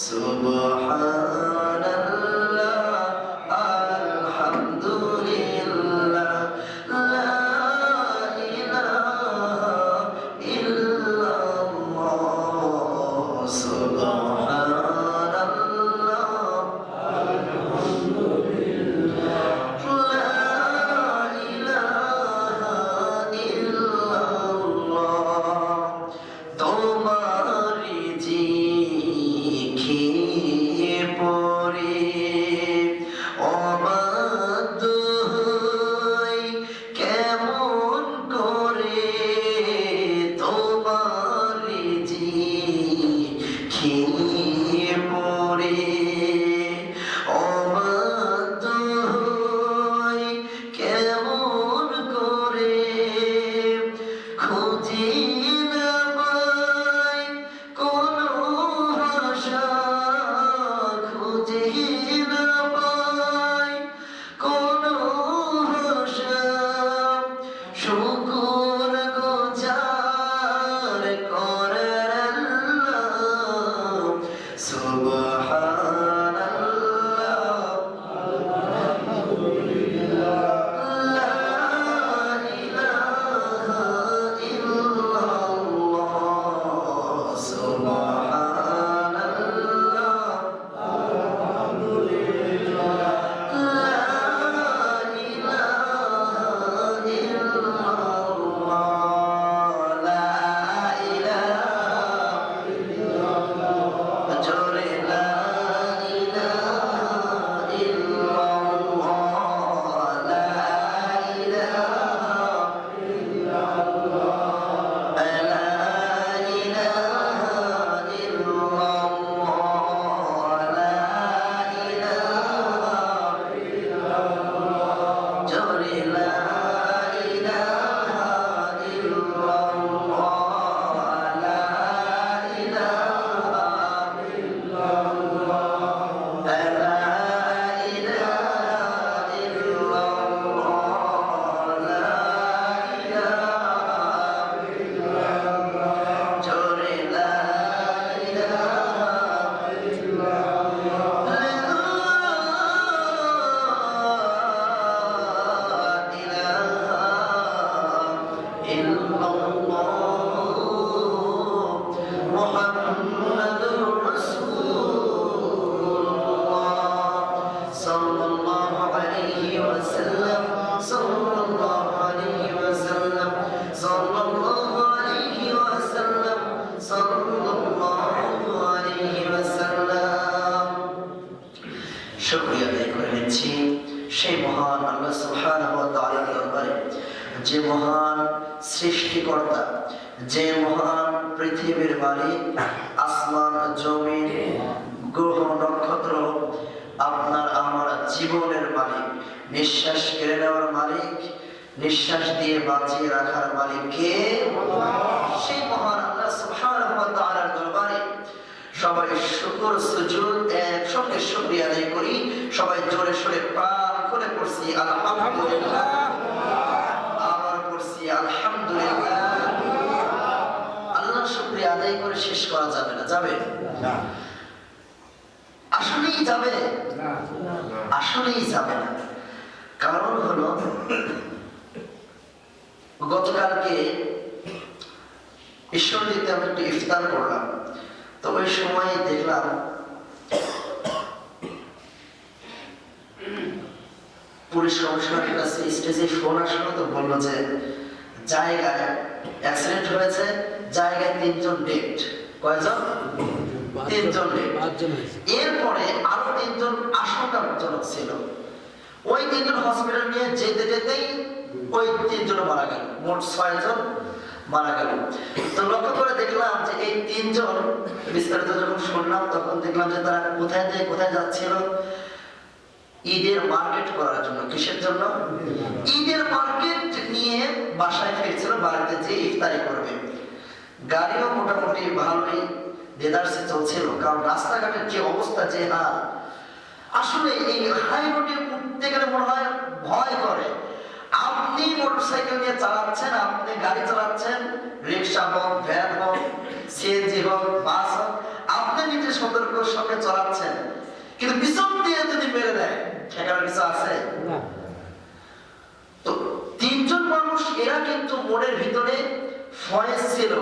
সুবহানাল্লাহ আলহামদুলিল্লাহ লা ইলাহা ইল্লাল্লাহ সুবহানাল্লাহ আলহামদুলিল্লাহ লা ইলাহা ইল্লাল্লাহ তোমারি জিকিরে পড়ে অবাধ্য হই কেমন করে তোমারি জিকিরে পড়ে অবাধ্য হই কেমন করে খুঁজি না পাই কোনো ভাষা খুঁজি না পাই কোনো ভাষা শুকর গুজার করার আল্লাহ সুবহানাল্লাহ লা ইলাহা ইল্লাল্লাহ সুবহানাল্লাহ লা ইলাহা ইল্লাল্লাহ লা ইলাহা জোরে লা ইলাহা ইল্লাল্লাহ লা ইলাহা শুকরিয়া আদায় করে নিচ্ছি সেই মহান আল্লাহ সুবহানাহু ওয়া তাআলার দরবারে, যে মহান সৃষ্টিকর্তা, যে মহান পৃথিবীর মালিক, আসমান জমিন গ্রহ নক্ষত্র, আপনার আমার জীবনের মালিক, নিঃশ্বাস কেড়ে নেওয়ার মালিক, নিঃশ্বাস দিয়ে বাঁচিয়ে রাখার মালিক কে? সেই মহান আল্লাহ সুবহানাহু ওয়া তাআলার দরবারে সবাই শুকর সুজুদ একসঙ্গে শুকরিয়া আদায় করি। সবাই জোরে সোরে প্রাণ করে পড়ছি আলহামদুলিল্লাহ, আবার পড়ছি আলহামদুলিল্লাহ। আল্লাহ শুকরিয়া আদায় করে শেষ করা যাবে না, যাবে না? আসলেই যাবে না, আসলেই যাবে না। কারণ হলো গতকালকে ঈশ্বরদীতে আমি একটু ইফতার করলাম, তো ওই সময় দেখলাম পুলিশ কমিশনারের কাছে স্টেজে ফোন আসলো, তো বললো যে জায়গায় অ্যাক্সিডেন্ট হয়েছে, জায়গায় 3 জন ডেড। কয়জন? 3 জন ডেড। এরপরে আরো 3 জন আশঙ্কাজনক ছিল। ওই 3 জন হসপিটাল নিয়ে যেতে যেতেই ওই 3 জন মারা গেল, মোট 6 জন মারা গেল। তো লক্ষ্য করে দেখলাম যে এই 3 জন, বিস্তারিত যখন শুনলাম তখন দেখলাম যে তারা কোথায় থেকে কোথায় যাচ্ছিল? ঈদের মার্কেট করার জন্য। কিসের জন্য? ঈদের মার্কেট নিয়ে বাসায় ফিরছিল, বাড়িতে যে ইফতারি করবে। গাড়িও মোটামুটি ভালোই দেদারসে চলছিল, কারণ রাস্তাঘাটের যে অবস্থা, যে হাল, আসলে এই হাই রোডে উঠতে গেলে মনে হয় ভয় করে। আপনি মোটরসাইকেল নিয়ে চালাচ্ছেন, আপনি গাড়ি চালাচ্ছেন, রিক্সা হোক, ভ্যান হোক, সিএনজি হোক, বাস হোক, আপনি নিজে সতর্কর সঙ্গে চলাচ্ছেন, কিন্তু পিছন দিয়ে যদি মেরে দেয় সেখানে কিছু আছে না। তো তিনজন মানুষ এরা কিন্তু মনের ভিতরে ফয়েজ ছিল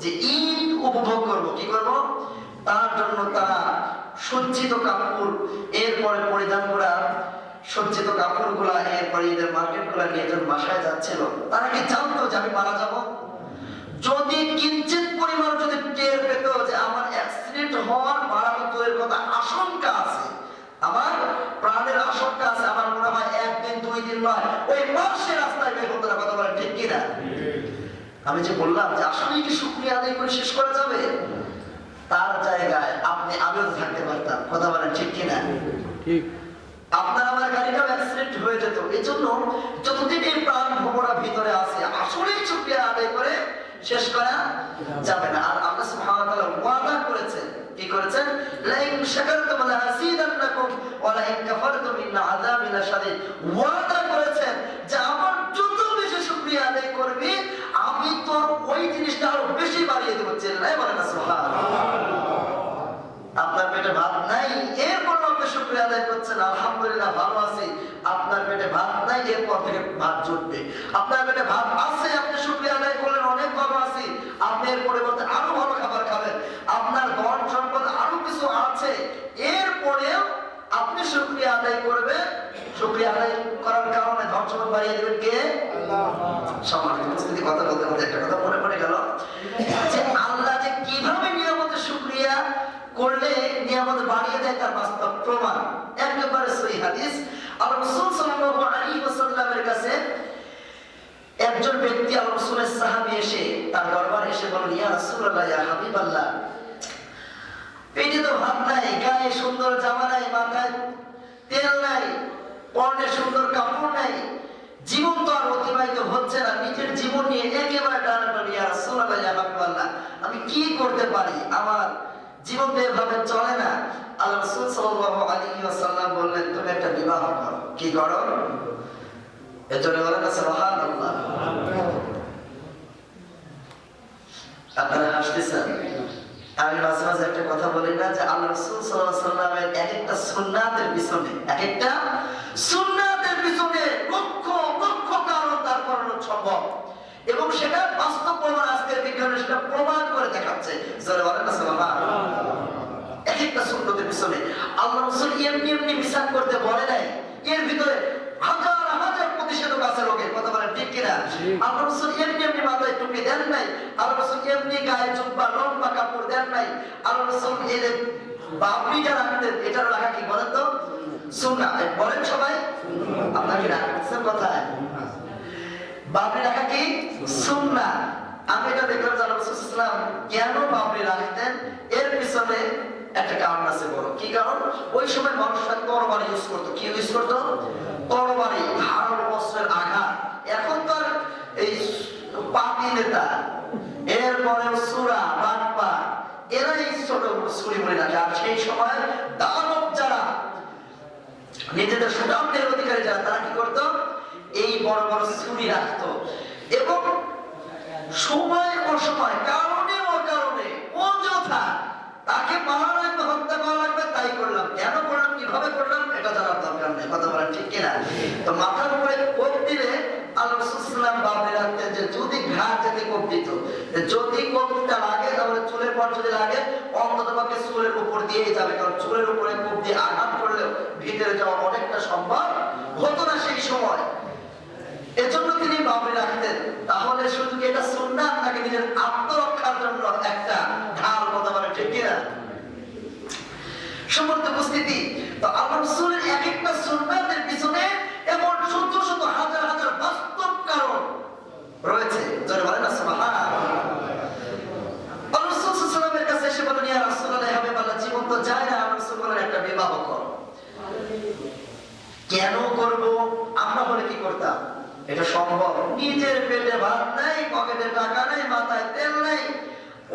যে ঈদ উপভোগ করব, কি করব, তার জন্য তারা সজ্জিত কাপড় এরপরে পরিধান করা সজ্জিত কাপড় গুলা এরপরে ঈদের মার্কেট গুলা নিয়ে যখন বাসায় যাচ্ছিল, তারা কি জানতো যে আমি মারা যাব? যদি কিঞ্চিত পরিমাণ যদি টের পেত যে আমার অ্যাক্সিডেন্ট হওয়ার মারা তো দূরের কথা আশঙ্কা আছে, আমার প্রাণের আশঙ্কা আছে, আমার মনে হয় একদিন দুই দিন নয় ওই মাসে রাস্তায় বের হতে কথা বলে, ঠিক কিনা? আমি যে বললাম যে আসলে কি শুকরিয়া আদায় করে শেষ করা যাবে? তার জায়গায় আপনি আমিও থাকতে পারতাম, কথা বলেন, ঠিক কিনা? ঠিক। আপনার আমার গাড়িটাও অ্যাক্সিডেন্ট হয়ে যেত। এই জন্য যতদিন এই প্রাণ ভোমরা ভিতরে আছে আসলেই শুকরিয়া আদায় করে শেষ করা যাবে না। আর আল্লাহ সুবহানাহু ওয়া তাআলা ওয়াদা করেছেন, কি করেছেন? লাইন শাকারতুম লাযিদান্নাকুম ওয়া লাইন কাফারতুম ইন্না আযাবি লাশাদীদ। ওয়াদা করেছেন যে আমার যত বেশি শুকরিয়া আদায় করবি আমি তোর ওই জিনিসটা আরো বেশি বাড়িয়ে দেব। চিল্লায় বলেন সুবহানাল্লাহ। আপনার পেটে ভাত নাই, এরপর আপনি শুকরিয়া আদায় করছেন, আলহামদুলিল্লাহ ভালো আছি। আপনার পেটে ভাত নাই, এরপর থেকে ভাত জুটবে। আপনার পেটে ভাত আছে, আপনি শুকরিয়া আদায় করলেন, অনেক ভালো আছি, আপনি এর পরিবর্তে আরো ভালো খাবার খাবেন। আপনার ধন সম্পদ আরো কিছু আছে, এরপরেও আপনি শুকরিয়া আদায় করবেন। শুকরিয়া আদায় করার কারণে ধন সম্পদ বাড়িয়ে দেবেন কে? আল্লাহ। সম্মানিত উপস্থিতি, কথা বলতে বলতে একটা কথা মনে পড়ে গেল যে আল্লাহ যে কিভাবে নিয়ামতের শুকরিয়া করলে নিয়ামত বাড়িয়ে দেয় তার বাস্তব প্রমাণ একেবারে সহিহ হাদিস। আল্লাহ রাসূল সাল্লাল্লাহু আলাইহি ওয়াসাল্লামের কাছে একজন ব্যক্তি, আল্লাহ রাসূলের সাহাবী এসে তার দরবারে এসে বলল, ইয়া রাসূলুল্লাহ, ইয়া হাবিবাল্লাহ, পেটে তো ভাত নাই, গায়ে সুন্দর জামা নাই, মাথায় তেল নাই, পরনে সুন্দর কাপড় নাই, জীবন তো আর অতিবাহিত হচ্ছে না, নিজের জীবন নিয়ে একেবারে টানাটানি, ইয়া রাসূলুল্লাহ, ইয়া হাবিবাল্লাহ, আমি কি করতে পারি? আমার জীবন তো এভাবে চলে না। আল্লাহ রাসূল সাল্লাল্লাহু আলাইহি ওয়াসাল্লাম বললেন, তুমি একটা বিবাহ করো। কি করো? এজন্য বলেন না সুবহানাল্লাহ। আপনারা হাসতেছেন। আমি মাঝে মাঝে একটা কথা বলি না যে আল্লাহ রাসূল সাল্লাল্লাহু আলাইহি ওয়াসাল্লামের একটা সুন্নাতের পিছনে একটা সুন্নাতের পিছনে লক্ষ লক্ষ কারণ তার করানো সম্ভব, এবং সেটা বাস্তব প্রমাণ আজকের বিজ্ঞানে সেটা প্রমাণ করে দেখাচ্ছে। জোরে বলেন না সুবহানাল্লাহ। একটা সুন্নতের পিছনে আল্লাহ রাসূল এমনি এমনি মিশন করতে বলে নাই, এর ভিতরে হাজার হাজার প্রতিষেধক আছে রোগের, কথা বলেন, ঠিক কিনা? আল্লাহ রাসূল এমনি এমনি মাথায় টুপি দেন নাই, আল্লাহ রাসূল এমনি গায়ে জুব্বা লম্বা কাপড় দেন নাই। আল্লাহ রাসূল এর বাবরিটা রাখতেন, এটা রাখা কি বলেন তো? সুন্নাত। বলেন সবাই, আপনাকে রাখছেন কথায় বাবরি রাখা কি সুন্নাত। আমি এটা দেখলাম যে রাসূল সাল্লাল্লাহু আলাইহি ওয়াসাল্লাম কেন বাবরি রাখতেন, এর পিছনে একটা কারণ আছে বড়। কি কারণ? ওই সময় মানুষরা তরবারি ইউজ করতো। কি ইউজ করতো? তরবারি, ধারালো অস্ত্রের আঘাত। এখন তো আর এই পাপী নেতা, এরপরে সূরা বাটপা, এরাই ছোট ছুরি মুড়ি রাখে। আর সেই সময় দানব যারা, নিজেদের সুনামের অধিকারী যারা, তারা কি করতো? এই বড় বড় ছুরি রাখতো, এবং সময় অসময়, কারণে অকারণে, অযথা তাকে মারা লাগবে, হত্যা করা লাগবে, তাই করলাম। কেন করলাম, কিভাবে করলাম, এটা জানার দরকার নেই, কথা বলেন, ঠিক কিনা? তো মাথার উপরে কোপ দিলে আল্লাহ রাসূল সাল্লাল্লাহু আলাইহি ওয়াসাল্লাম ভাবতে রাখতেন যে যদি ঘাট যেতে কোপ দিত, যদি কোপটা লাগে তাহলে চুলের পর যদি লাগে অন্ততপক্ষে চুলের উপর দিয়েই যাবে, কারণ চুলের উপরে কোপ দিয়ে আঘাত করলেও ভিতরে যাওয়া অনেকটা সম্ভব হতো না সেই সময়। এজন্য তিনি বাবরি রাখতেন। তাহলে শুধু কি এটা সুন্নাত নাকি নিজের আত্মরক্ষার জন্য একটা ঢাল, কথা বলে, ঠিক কিনা? সম্মানিত উপস্থিতি, তো আল্লাহ রাসূলের এক একটা সুন্নাতের পিছনে এমন শত শত হাজার হাজার বাস্তব কারণ রয়েছে। যারা বলেন না সুবহানাল্লাহ। আল্লাহ রাসূল সাল্লাল্লাহু আলাইহি ওয়াসাল্লামের কাছে এসে বলেন, ইয়া রাসূলুল্লাহ, হাবিবাল্লাহ, জীবন তো যায় না। আল্লাহ রাসূল বলেন, একটা বিবাহ করো। কেন করব? আমরা বলে কি করতাম? এটা সম্ভব? নিজের পেটে ভাত নাই, পকেটে টাকা নাই, মাথায় তেল নাই,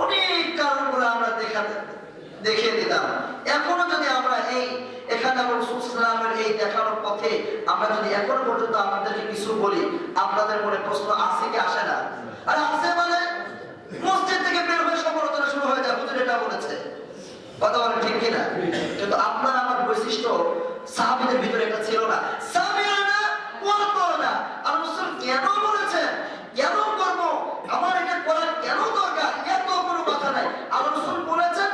অনেক কারণগুলো আমরা দেখিয়ে দিতাম। এখনো যদি আমরা এই এখানে রাসূল সাল্লাল্লাহু আলাইহি ওয়াসাল্লামের এই দেখানোর পথে আমরা যদি এখনো পর্যন্ত আপনাদেরকে কিছু বলি, আপনাদের মনে প্রশ্ন আসে কি আসে না? আর আসে মানে মসজিদ থেকে বের হয়ে সমালোচনা শুরু হয়ে যায়, হুজুর এটা বলেছে, কথা বলেন ঠিক কিনা? কিন্তু আপনার আমার বৈশিষ্ট্য সাহাবীদের ভিতরে এটা ছিল না। সামিআনা ওয়া আতানা, আল্লাহ রাসূল কেন বলেছেন, কেন করব, আমার এটা করা কেন দরকার, এত কোনো কথা নাই। আল্লাহ রাসূল বলেছেন,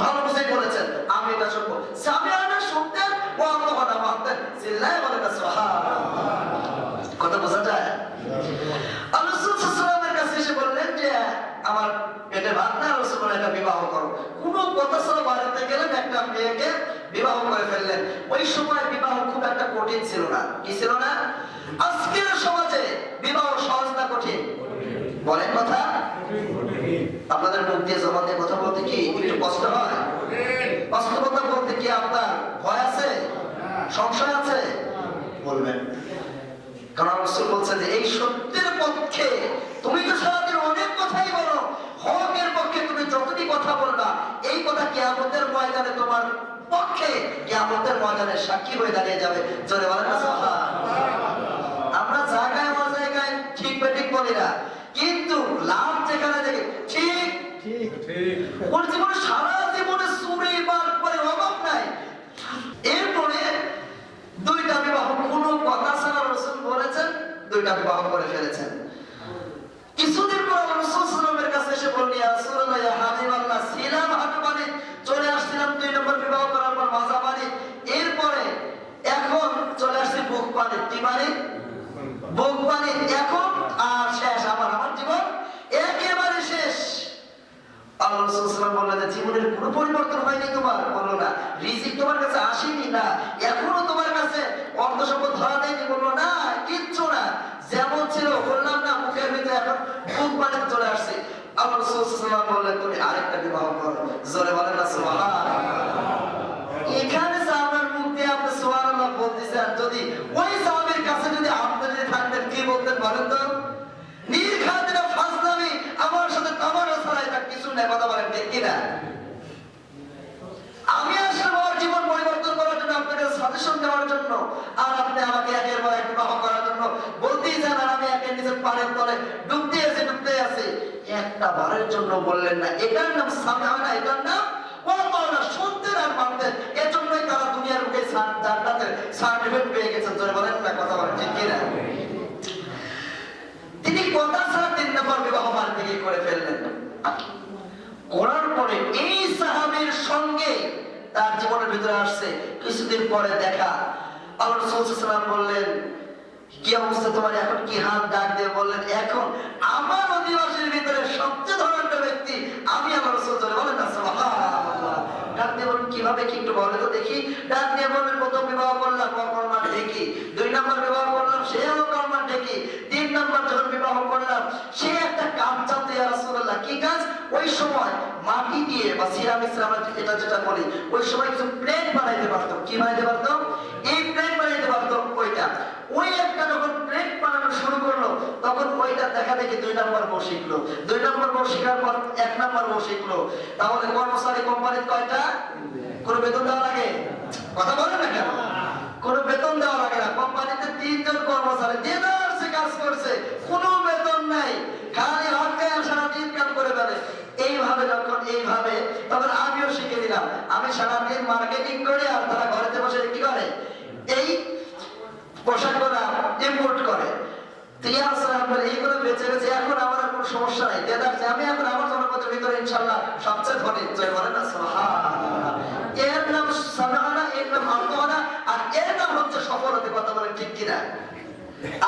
ভালো বুঝে বলেছেন, আমি এটা শুনবো। সামিআনা শুনতেন, ওয়া আতানা মানতেন। চিল্লায়ে বলেন সুবহানাল্লাহ। কথা বোঝা যায়? আল্লাহ রাসূল সাল্লাল্লাহু আলাইহি ওয়াসাল্লামের কাছে এসে বললেন যে আমার পেটে ভাত না, রাসূল বলেন একটা বিবাহ করো। কোন কথা ছাড়া বাড়িতে গেলেন, একটা মেয়েকে বিবাহ করে ফেললেন। ওই সময় বিবাহ খুব একটা কঠিন ছিল না। কি ছিল না? আজকের সমাজে বিবাহ সহজ না কঠিন? বলেন কথা। আপনাদের মুখ দিয়ে জবান দিয়ে কথা বলতে কি একটু কষ্ট হয়? বাস্তবতা বলতে কি আপনার ভয় আছে, সংশয় আছে? বলবেন। কারণ রাসূল বলছেন যে এই সত্যের পক্ষে তুমি তো সারাদিন অনেক কথাই বলো, হকের পক্ষে তুমি যতটি কথা বলবা, এই কথা কিয়ামতের ময়দানে তোমার পক্ষে কিয়ামতের ময়দানে সাক্ষী হয়ে দাঁড়িয়ে যাবে। জোরে বলেন না সুবহানাল্লাহ। আমরা জায়গায় অজায়গায় ঠিক বেঠিক বলি না, কিন্তু লাভ যেখানে দেখে ঠিক ঠিক ঠিক ওর জীবনে সারা জীবনে চুরি বার করে অভাব নাই। এরপরে দুইটা বিবাহ কোনো কথা ছাড়া রাসূল বলেছেন, দুইটা বিবাহ করে ফেলেছেন। কিছুদিন পর রাসূল সাল্লাল্লাহু আলাইহি ওয়াসাল্লামের কাছে এসে বললেন, ইয়া রাসূলুল্লাহ, ইয়া হাবিবাল্লাহ, ছিলাম হাটুবাড়ি, চলে আসছিলাম 2 নম্বর বিবাহ করার পর মাজাবাড়ি, এরপরে এখন চলে আসছি বুকপাড়ি। কি বাড়ি? বুকপাড়ি। এখন আর শেষ, আমার জীবন একেবারে শেষ। আল্লাহ রাসূল সাল্লাল্লাহু আলাইহি ওয়াসাল্লাম বললেন, জীবনের কোনো পরিবর্তন হয়নি তোমার? বললো না। রিজিক তোমার কাছে আসেনি? না। এখনো তোমার কাছে অর্থ সম্পদ ধরা দেয়নি? বললো না, কিচ্ছু না, যেমন ছিল বললাম না, মুখের ভিতরে এখন বুক পানিতে চলে আসছে। আল্লাহ রাসূল সাল্লাল্লাহু আলাইহি ওয়াসাল্লাম বললেন, তুমি আরেকটা বিবাহ করো। জোরে বলেন না সুবহানাল্লাহ। এখানে সাহাবার মুখ দিয়ে আপনি সুবহানাল্লাহ বলতেছেন, যদি ওই সাহাবীর কাছে যদি আপনি যদি থাকতেন কি বলতেন বলেন তো? নির্ঘাতটা ফাজলামি, আমার সাথে তামাশা ছাড়া এটা কিছু না। কথা বলেন ঠিক কি না? আমি আসলে আমার জীবন পরিবর্তন করার জন্য, আপনাকে সাজেশন দেওয়ার জন্য, আর আপনি আমাকে একের পর এক বিবাহ করার জন্য বলতেই যান, আর আমি একের নিজের পানির তলে ডুবতে আছে। একটা বারের জন্য বললেন না। এটার নাম সামিআনা, এটার নাম ওয়া আতানা, শুনতেন আর মানতেন। এজন্যই তারা দুনিয়ার বুকে জান্নাতের সার্টিফিকেট পেয়ে গেছেন। জোরে বলেন না, কথা বলেন ঠিক কি না? তিনি কথা ছাড়া 3 নম্বর বিবাহ বাড়ি থেকে করে ফেললেন। করার পরে এই সাহাবীর সঙ্গে তার জীবনের ভিতরে আসছে কিছুদিন পরে দেখা। আল্লাহ রাসূল সাল্লাল্লাহু আলাইহি ওয়াসাল্লাম বললেন, কি অবস্থা তোমার? এখন কি? হাত ডাক দিয়ে বললেন, এখন আমার অধিবাসীর ভিতরে সবচেয়ে ধনাঢ্য ব্যক্তি আমি। আল্লাহ রাসূল বলেন না সুবহানাল্লাহ। ডাক দিয়ে বলেন, কিভাবে কি একটু বলে তো দেখি। ডাক দিয়ে বললেন, প্রথম বিবাহ করলাম কর্মান ঢেকি, 2 নম্বর বিবাহ করলাম সে হলো কর্মান ঢেকি, 3 নম্বর যখন বিবাহ করলাম সে একটা কাজ জানতো। ইয়া রাসূলুল্লাহ, কি কাজ? ওই সময় মাটি দিয়ে বা সিরামিক্স আমরা এটা যেটা বলি, ওই সময় কিছু প্লেট বানাইতে পারতো। কি বানাইতে পারতো? এই প্লেট বানাইতে পারতো। ওই একটা যখন প্লেট বানানো শুরু করলো, তখন ওইটা দেখা দেখি 2 নম্বর বউ শিখলো। 2 নম্বর বউ শেখার পর 1 নম্বর বউ শিখলো। তাহলে কর্মচারী কোম্পানির কয়টা? কোনো বেতন দেওয়া লাগে? কথা বলেন না কেন? কোনো বেতন দেওয়া লাগে না। কোম্পানিতে 3 জন কর্মচারী দিনারসে কাজ করছে, কোনো বেতন নাই, খালি হকায় সারাদিন কাজ করে বেড়ে। এইভাবে যখন এইভাবে, তখন আমিও শিখে দিলাম। আমি সারাদিন মার্কেটিং করি, আর তারা ঘরেতে বসে কি করে? এই পোশাকগুলা ইম্পোর্ট করে। এইগুলো বেঁচে গেছে। এখন আমার আর কোনো সমস্যা নাই। আমি এখন আমার জনপদের ভিতরে ইনশাআল্লাহ সবচেয়ে ধনী। জয় বলেন না সুবহানাল্লাহ। এর নাম সামিআনা, এর নাম আতানা, আর এর নাম হচ্ছে সফলতা। কথা বলেন ঠিক কিনা?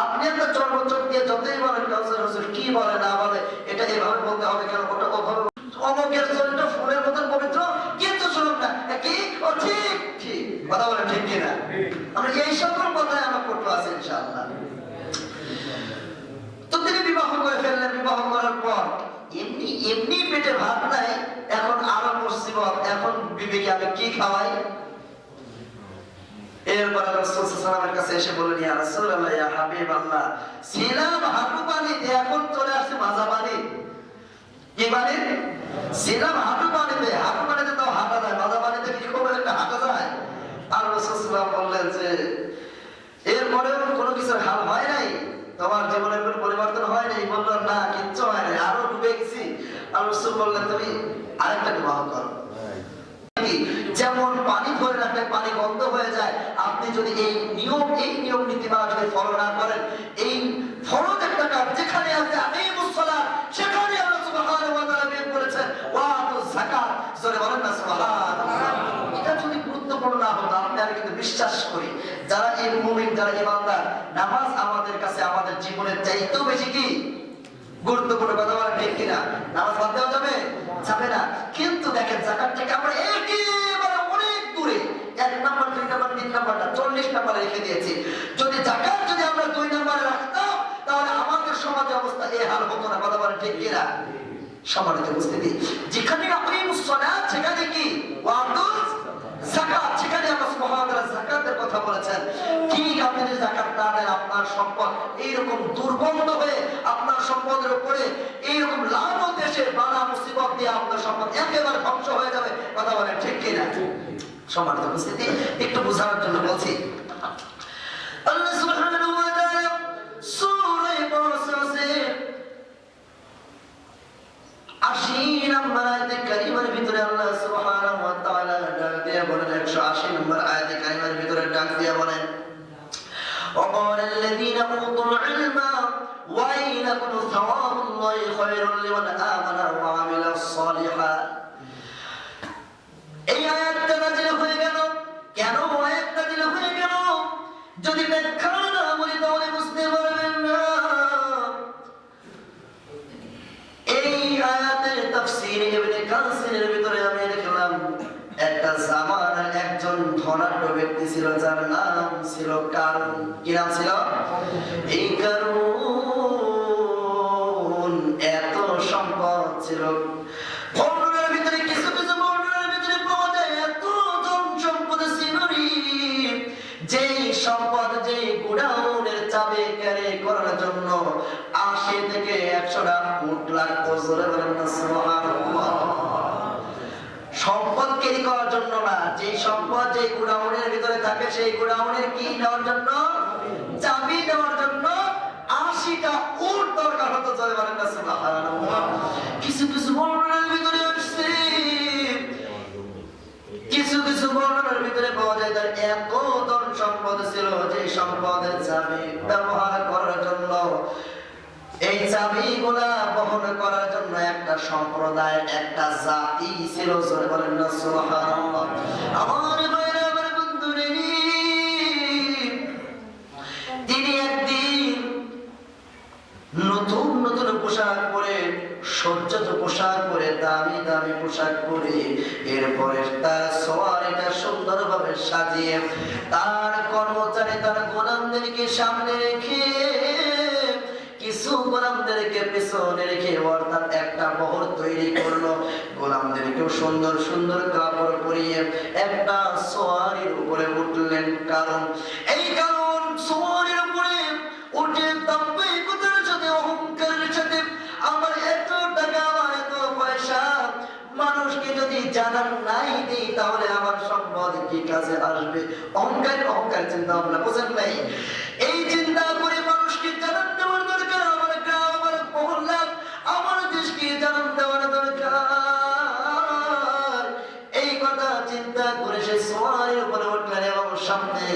আপনি একটা চর্মচক দিয়ে যতই বলেন হুজুর কি বলে না বলে, এটা এভাবে বলতে হবে কেন, ওটা ওভাবে, অমুকের চরিত্র ফুলের মতন পবিত্র, কিন্তু শুনুন না কি ও ঠিক ঠিক। কথা বলেন ঠিক কিনা? আমরা এই সকল কথায় আমরা কঠোর আছি ইনশাআল্লাহ। তো তিনি বিবাহ করে ফেললেন। বিবাহ করার পর এমনি পেটে ভাত নাই, এখন আরো মুসিবত। এখন বিবেকে আমি কি খাওয়াই? এরপর রাসূল সাল্লাল্লাহু আলাইহি ওয়াসাল্লামের কাছে এসে বললেন, ইয়া রাসূলুল্লাহ, ইয়া হাবিবাল্লাহ, ছিলাম হাঁটু পানিতে, এখন চলে আসছে মাজা পানি। কি পানি? ছিলাম হাঁটু পানিতে। হাঁটু পানিতে তো হাঁটা যায়, মাজা পানিতে কি খুব একটা হাঁটা যায়? আর রাসূল সাল্লাল্লাহু আলাইহি ওয়াসাল্লাম বললেন যে এরপরেও কোনো কিছুর হাল হয় নাই? তোমার জীবনের কোনো পরিবর্তন হয় নাই? বলল না, কিচ্ছু হয় নাই, আরো ডুবে গেছি। আর রাসূল বললেন, তুমি আরেকটা বিবাহ করো। যেমন পানি ধরে রাখলে পানি বন্ধ হয়ে যায়, আপনি যদি এই নিয়ম নীতিমালা যদি ফলো না করেন, এই ফরজ একটা কাজ যেখানে আছে আকিমুস সালাত, সেখানে আল্লাহ সুবহানাহু ওয়া তাআলা বের করেছেন ওয়া আতুজ যাকাত। জোরে বলেন না সুবহানাল্লাহ। এটা যদি গুরুত্বপূর্ণ না হতো, আপনি আমি কিন্তু বিশ্বাস করি যারা এই মুমিন, যারা ইমানদার, নামাজ আমাদের কাছে আমাদের জীবনের চাইতেও বেশি কি গুরুত্বপূর্ণ। কথা বলেন ঠিক কিনা? নামাজ বাদ দেওয়া যাবে? যাবে না। কিন্তু দেখেন যাকাত থেকে আমরা একেবারে অনেক দূরে 1 নাম্বার 2 নাম্বার 3 নাম্বারটা 40 নাম্বারে রেখে দিয়েছি। যদি যাকাত যদি আমরা 2 নাম্বারে রাখতাম, তাহলে আমাদের সমাজের অবস্থা এই হাল হতো না। কথা বলেন ঠিক কিনা? সম্মানিত উপস্থিতি, যেখানে আকিমুস সালাত সেখানে কি ওয়াতুজ যাকাত, সেখানে আল্লাহ সুবহানাহু ওয়া তাআলা যাকাতের কথা বলেছেন। ঠিক আপনি যদি যাকাত না দেন, আপনার সম্পদ এইরকম দুর্গন্ধ হয়ে আপনার সম্পদের উপরে এইরকম লানত এসে বালা মুসিবত দিয়ে আপনার সম্পদ একেবারে ধ্বংস হয়ে যাবে। কথা বলেন ঠিক কিনা? সম্মানিত উপস্থিতি, একটু বোঝানোর জন্য বলছি। আল্লাহ সুবহানাহু ওয়া তাআলা সূরা কাসাসের 80 নম্বর আয়াতে কারিমার ভিতরে আল্লাহ সুবহানাহু ওয়া তাআলা ডাক দিয়ে বলেন, 180 নম্বর আয়াতে কারিমার ভিতরে ডাক দিয়ে বলেন, وقال الذين اوتوا العلم ويلكم ثواب الله خير لمن آمن وعمل صالحا। এই আয়াতটা নাযিল হয়ে গেল কেন? আয়াতটা নাযিল হয়ে গেল যদি ব্যাখ্যা না বলি তাহলে বুঝতে পারবেন না। এই আয়াতের তাফসীর ইবনে কাসিরের ভিতরে আমি দেখলাম একটা জামানার একজন ধনাঢ্য ব্যক্তি ছিল, যার নাম ছিল কারুন। কি নাম ছিল? এই কারুন এত সম্পদ ছিল। বর্ণনার ভিতরে কিছু কিছু বর্ণনার ভিতরে পাওয়া যায় এত ধন সম্পদ ছিল যেই সম্পদ, যেই গোডাউনের চাবি ক্যারি করার জন্য 80 থেকে 100টা উট লাগতো। জোরে বলেন না সুবহানাল্লাহ। সম্পদ ক্যারি করার জন্য না, যে সম্পদ যে গোডাউনের ভিতরে থাকে সেই গোডাউনের কি নেওয়ার জন্য, চাবি নেওয়ার জন্য 80টা উট দরকার হতো। জয় বলেন না সুবহানাল্লাহ। কিছু কিছু বর্ণনার ভিতরে আসছে, কিছু কিছু বর্ণনার ভিতরে পাওয়া যায় তার এত ধন সম্পদ ছিল যে সম্পদের চাবি ব্যবহার করার জন্য, এই চাবিগুলা বহন করার জন্য একটা সম্প্রদায়, একটা জাতি ছিল। জোরে বলেন না সুবহানাল্লাহ। আমার ভাইরা, আমার বন্ধুরা, তিনি একদিন নতুন নতুন পোশাক পরে, সজ্জিত পোশাক পরে, দামি দামি পোশাক পরে, এরপরে তার সওয়ারিটা সুন্দরভাবে সাজিয়ে তার কর্মচারী, তার গোলামদেরকে সামনে রেখে, কিছু গোলামদেরকে পেছনে রেখে অর্থাৎ একটা বহর তৈরি করলো। গোলামদেরকেও সুন্দর সুন্দর কাপড় পরিয়ে একটা সওয়ারির উপরে উঠলেন। কারণ এই কারণ সওয়ারির উপরে উঠে তাব্বীকতার সাথে, অহংকারের সাথে, আমার এত টাকা, আমার এত পয়সা, মানুষকে যদি জানান নাই দিই তাহলে আমার সম্পদ কি কাজে আসবে? অহংকার চিন্তা ভাবনা বোঝেন নাই। এই চিন্তা করে মানুষকে জানান দেওয়ার দরকার, আমার গ্রাম, আমার মহল্লা, আমার দেশকে জানান দেওয়ার দরকার। এই কথা চিন্তা করে সে সওয়ারির উপরে উঠলেন এবং সামনে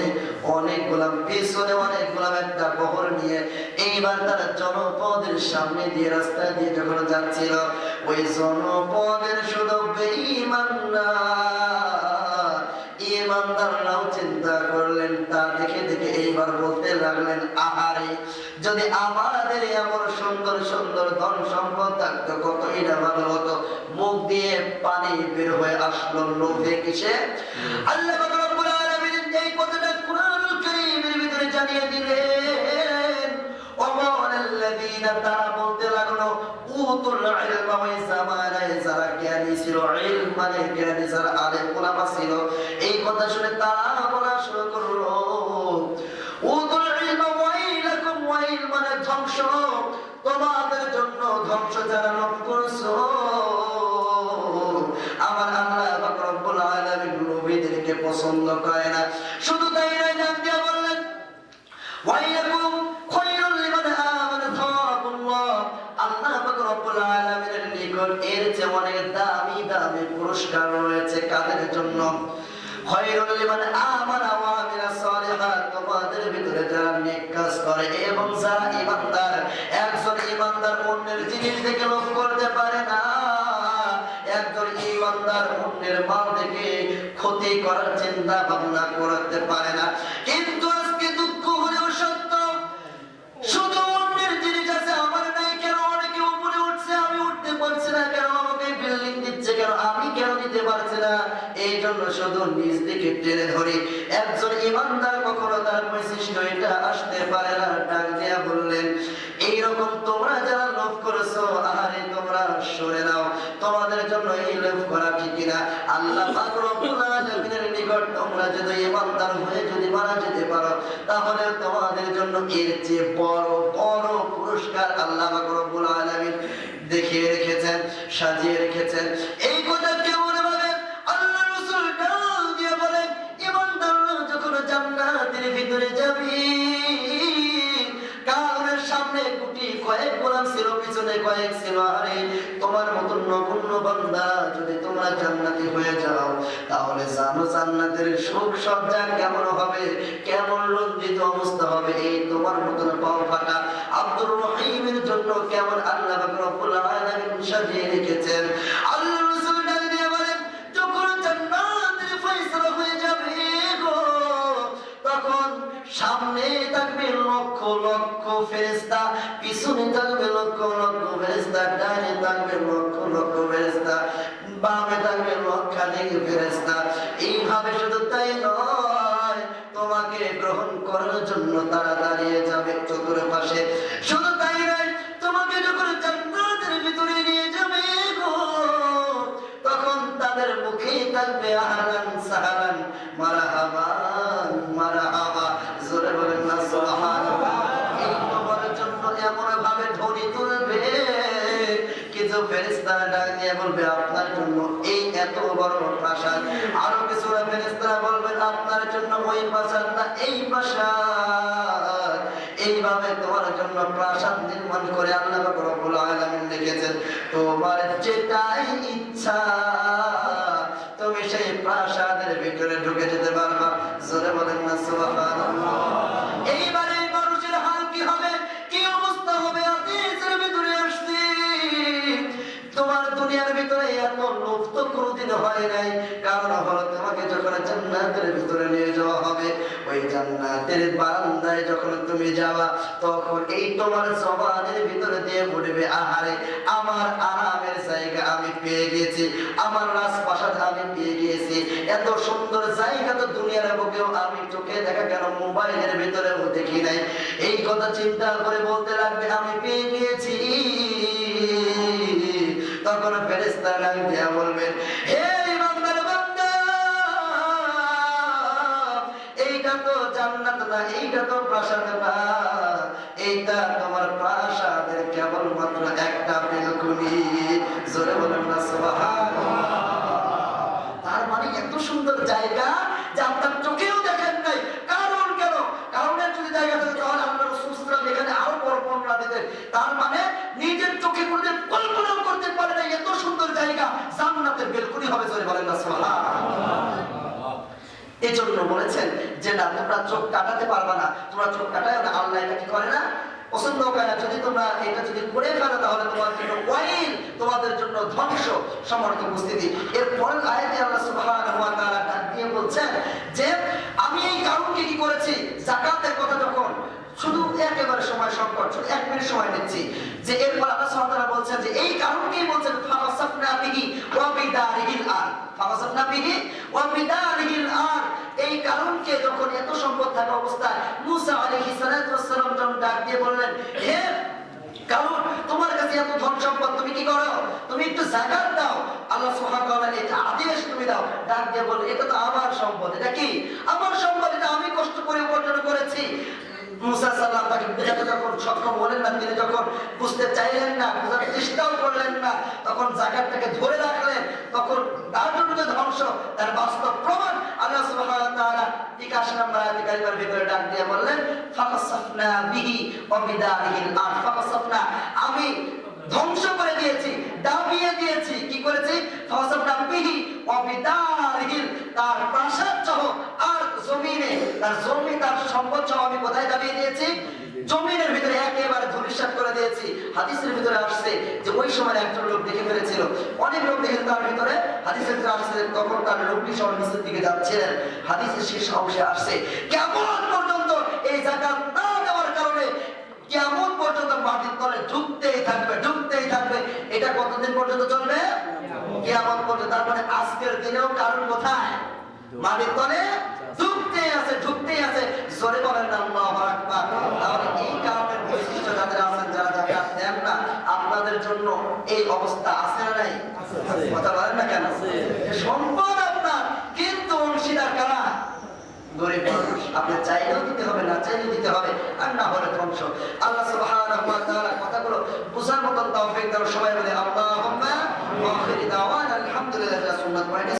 অনেক গোলাম, পেছনে অনেক গোলাম, একটা বহর নিয়ে এইবার তারা জনপদের সামনে দিয়ে, রাস্তা দিয়ে যখন যাচ্ছিল, ওই জনপদের শুধু ইমানদাররাও চিন্তা করলেন। তা দেখে দেখে এইবার বলতে লাগলেন, আহারে যদি আমাদের এমন সুন্দর সুন্দর ধন সম্পদ থাকতো কতই না ভালো হতো। মুখ দিয়ে পানি বের হয়ে আসলো লোভে। কিসে? আল্লাহ রাব্বুল আলামিন এই কথাটা কুরআনুল কারীমের ভিতরে জানিয়ে দিলেন। ওয়ালাল্লাযীনা, তারা বলতে লাগলো, উতুল ইলমা, ওই জামানায় যারা জ্ঞানী ছিল, ইলম মানে জ্ঞানী, যারা আলেম ওলামা ছিল, এই কথা শুনে তারা বলা শুরু করলো, উতুল ইলমা ওয়াইলাকুম, ওয়াইল মানে ধ্বংস, তোমাদের জন্য ধ্বংস যারা লাভ করছো। আমার আল্লাহ পাক রব্বুল আলামিন নবীদেরকে পছন্দ করে না। শুধু তাই নয়, নাম দিয়ে বললেন, ওয়াইলাকুম খায়রুল লিমান আমানা তাওয়াকুল্লাহ। আল্লাহ পাক রব্বুল আলামিনের নিকট এর চেয়ে অনেক দামি দামি পুরস্কার রয়েছে কাদের জন্য? খায়রুল লিমান আমানা ওয়া আমিলা সালিহাত, তোমাদের ভিতরে যারা নেক কাজ করে এবং যারা ঈমানদার। একজন ঈমানদার অন্যের জিনিস দেখে লোভ করতে পারে না, একজন ঈমানদার অন্যের মাল দেখে ক্ষতি করার চিন্তা ভাবনা করতে পারে না। কিন্তু আজকে দুঃখ হলেও সত্য, শুধু অন্যের জিনিস আছে আমার নাই কেন? অনেকে উপরে উঠছে, আমি উঠতে পারছি না কেন? আমাকে বিল্ডিং দিচ্ছে কেন? আমি কেন দিতে পারছি না? এই জন্য শুধু নিজ দিকে টেনে ধরি। একজন ঈমানদার কখনো তার বৈশিষ্ট্য এটা আসতে পারে না। ডাক দিয়া বললেন, এইরকম তোমরা যারা লোভ করেছো, আহারে তোমরা সরে নাও, তোমাদের জন্য এই লোভ করা ঠিক না। আল্লাহ পাক রব্বুল আলামিনের নিকট তোমরা যদি ঈমানদার হয়ে যদি মারা যেতে পারো, তাহলে তোমাদের জন্য এর চেয়ে বড় বড় পুরস্কার আল্লাহ পাক রব্বুল আলামিন দেখিয়ে রেখেছেন, সাজিয়ে রেখেছেন। এই কথা কেমন ভাবে আল্লাহ রাসূল ডাক দিয়ে বলেন, ঈমানদাররা যখন জান্নাতের ভিতরে যাবে, কারণের সামনে গুটি কয়েক গোলাম ছিল, পিছনে কয়েক ছিল। আরে তোমার মতন নগণ্য বান্দা যদি তোমরা জান্নাতি হয়ে যাও, তাহলে জানো জান্নাতের সুখ সজ্জা কেমন হবে, কেমন লজ্জিত অবস্থা হবে। এই তোমার মতন পাও ফাটা আব্দুর রহিমের জন্য কেমন আল্লাহ পাক রব্বুল আলামিন সাজিয়ে রেখেছেন। আল্লাহ রাসূল ডাক দিয়ে বলেন, যখন জান্নাতের ফয়সালা হয়ে যাবে গো, তখন সামনে থাকবে লক্ষ লক্ষ ফেরেশতা, পিছনে থাকবে লক্ষ লক্ষ ফেরেশতা, ডানে থাকবে লক্ষ লক্ষ ফেরেশতা, বামে থাকবে লক্ষাধিক ফেরেশতা। এইভাবে শুধু তাই নয়, তোমাকে গ্রহণ করার জন্য তারা দাঁড়িয়ে যাবে চতুর্পাশে। শুধু তাই নয়, তোমাকে যখন জান্নাতের ভিতরে নিয়ে যাবে গো, তখন তাদের মুখে থাকবে আহলান সাহলান মারহাবান মারহাবা। জোরে বলেন না সুবহানাল্লাহ। এই তোমার জন্য এমন ভাবে ধ্বনি তুলবে, কিছু ফেরেশতারা ডাক দিয়ে বলবে আপনার জন্য এই এত বড় প্রাসাদ, আরো কিছু ফেরেশতারা বলবেন আপনার জন্য ওই প্রাসাদ না এই প্রাসাদ। এইভাবে তোমার জন্য প্রাসাদ নির্মাণ করে আল্লাহ পাক রব্বুল আলামিন লিখেছেন, তোমার যেটাই ইচ্ছা তুমি সেই প্রাসাদের ভিতরে ঢুকে যেতে পারবা। জোরে বলেন না সুবহানাল্লাহ। এইবারে মানুষের হাল কি হবে, কি অবস্থা হবে? হাদিসের ভিতরে আসছে, তোমার দুনিয়ার ভিতরে এত লোভ তো কোনোদিন হয় নাই। কারণ হলো তোমাকে যখন জান্নাতের ভিতরে নিয়ে যাওয়া হবে, ওই জান্নাতের বারান্দায় যখন তুমি যাবা, তখন এই তোমার জবানের ভিতরে দিয়ে উঠবে, আহারে আমার আরামের জায়গা আমি পেয়ে গেছি, আমার রাজপ্রাসাদ আমি পেয়ে গেছি। এত সুন্দর জায়গা তো দুনিয়ার বুকেও আমি চোখে দেখা কেন মোবাইলের ভিতরেও দেখি নাই। এই কথা চিন্তা করে বলতে লাগবে আমি পেয়ে গিয়েছি। তখন ফেরেশতারা ডাক দিয়ে বলবেন, হে ইমানদার বান্দা, এইটা তো জান্নাত না, এইটা তো প্রাসাদ না, এইটা তোমার প্রাসাদের কেবলমাত্র একটা বেলকনি। জোরে বলেন না সুবহানাল্লাহ। তার মানে এত সুন্দর জায়গা যে আপনার চোখেও দেখেন নাই। কারণ কেন? কারণের যদি জায়গা থাকে তাহলে আপনার রাসূল সাল্লাল্লাহু আলাইহি ওয়াসাল্লাম এখানে আরো বড় বর্ণনা দিতেন। তার মানে নিজের চোখে কোনোদিন কল্পনাও করতে পারে না এত সুন্দর জায়গা জান্নাতের বেলকনি হবে। জোরে বলেন না সুবহানাল্লাহ। এজন্য বলেছেন যে না, তোমরা চোখ কাটাতে পারবা না, তোমরা চোখ কাটায় না, আল্লাহ এটা কি করে না, পছন্দ করে না। যদি তোমরা এটা যদি করে ফেলো তাহলে তোমার জন্য ওয়াইল, তোমাদের জন্য ধ্বংস। সম্মানিত উপস্থিতি, এর পরের আয়াতে আল্লাহ সুবহানাহু ওয়া তাআলা ডাক দিয়ে বলছেন যে আমি এই কারণকে কি করেছি। যাকাতের কথা যখন শুধু একেবারে সময় সংকট, শুধু 1 মিনিট সময় নিচ্ছি, যে এরপর আল্লাহ সুবহানাহু ওয়া তাআলা বলছেন যে এই কারণকেই বলছেন ফাসাফনা বিহি ওয়া বিদারিহিল আর, ফাসাফনা বিহি ওয়া বিদারিহিল আর। এই কারণকে যখন এত সম্পদ থাকা অবস্থায় মুসা আলাইহিস সালাতু ওয়াস সালাম যখন ডাক দিয়ে বললেন, হে কারণ তোমার কাছে এত ধন সম্পদ, তুমি কি করো? তুমি একটু যাকাত দাও। আল্লাহ সুবহানাহু ওয়া তাআলা এটা আদেশ তুমি দাও। ডাক দিয়ে বললেন, এটা তো আমার সম্পদ। এটা কি আমার সম্পদ? এটা আমি কষ্ট করে উপার্জন করেছি। মুসা সাল্লাল্লাহু আলাইহি ওয়াসাল্লাম তাকে যখন সক্ষম হলেন না, তিনি যখন বুঝতে চাইলেন না, বুঝার চেষ্টাও করলেন না, তখন যাকাতটাকে ধরে রাখলেন। তখন তার জন্য যে ধ্বংস, তার বাস্তব প্রমাণ আল্লাহ সুবহানাহু ওয়া তাআলা 81 নম্বর আয়াতে কারিমার ভিতরে ডাক দিয়ে বললেন, ফাকাসাফনা বিহি ওয়া বিদারিহিল আর। ফাকাসাফনা, আমি ধ্বংস করে দিয়েছি, দাবিয়ে দিয়েছি। কি করেছি? ফাকাসাফনা বিহি ওয়া বিদারিহিল তার প্রাসাদ সহ আর জমিনে তার জমি তার সম্পদ সহ আমি কোথায় দাবিয়ে দিয়েছি? জমিনের ভিতরে একেবারে ধূলিসাৎ করে দিয়েছি। হাদিসের ভিতরে আসছে যে ওই সময় একজন লোক দেখে ফেলেছিল, অনেক লোক দেখে তার ভিতরে হাদিসের ভিতরে আসছে তখন তার লোকটি সহ নিচের দিকে যাচ্ছিলেন। হাদিসের শেষ অংশে আসছে কেমন পর্যন্ত এই যাকাত না দেওয়ার কারণে কেমন পর্যন্ত মাটির তলে ঢুকতেই থাকবে, ঢুকতেই থাকবে। এটা কতদিন পর্যন্ত চলবে? কিয়ামত পর্যন্ত। তার মানে আজকের দিনেও কারণ কোথায়? মাটির তলে ঢুকতেই আছে, ঢুকতেই আছে। জোরে বলেন না আল্লাহু আকবার। তাহলে এই কারণের বৈশিষ্ট্য যাদের আছেন, যারা যাকাত দেন না, আপনাদের জন্য এই অবস্থা আছে না নাই? কথা বলেন না কেন? সম্পদ আপনার, কিন্তু অংশীদার কারা? গরিব মানুষ। আপনি চাইলেও দিতে হবে, না চাইলেও দিতে হবে, আর না হলে ধ্বংস। আল্লাহ সুবহানাহু ওয়া তাআলা কথাগুলো বুঝার মতন তৌফিক দাও। সবাই বলে আল্লাহুম্মা ওয়া আখিরি দাওয়ানা আলহামদুলিল্লাহি রাব্বিল আলামিন।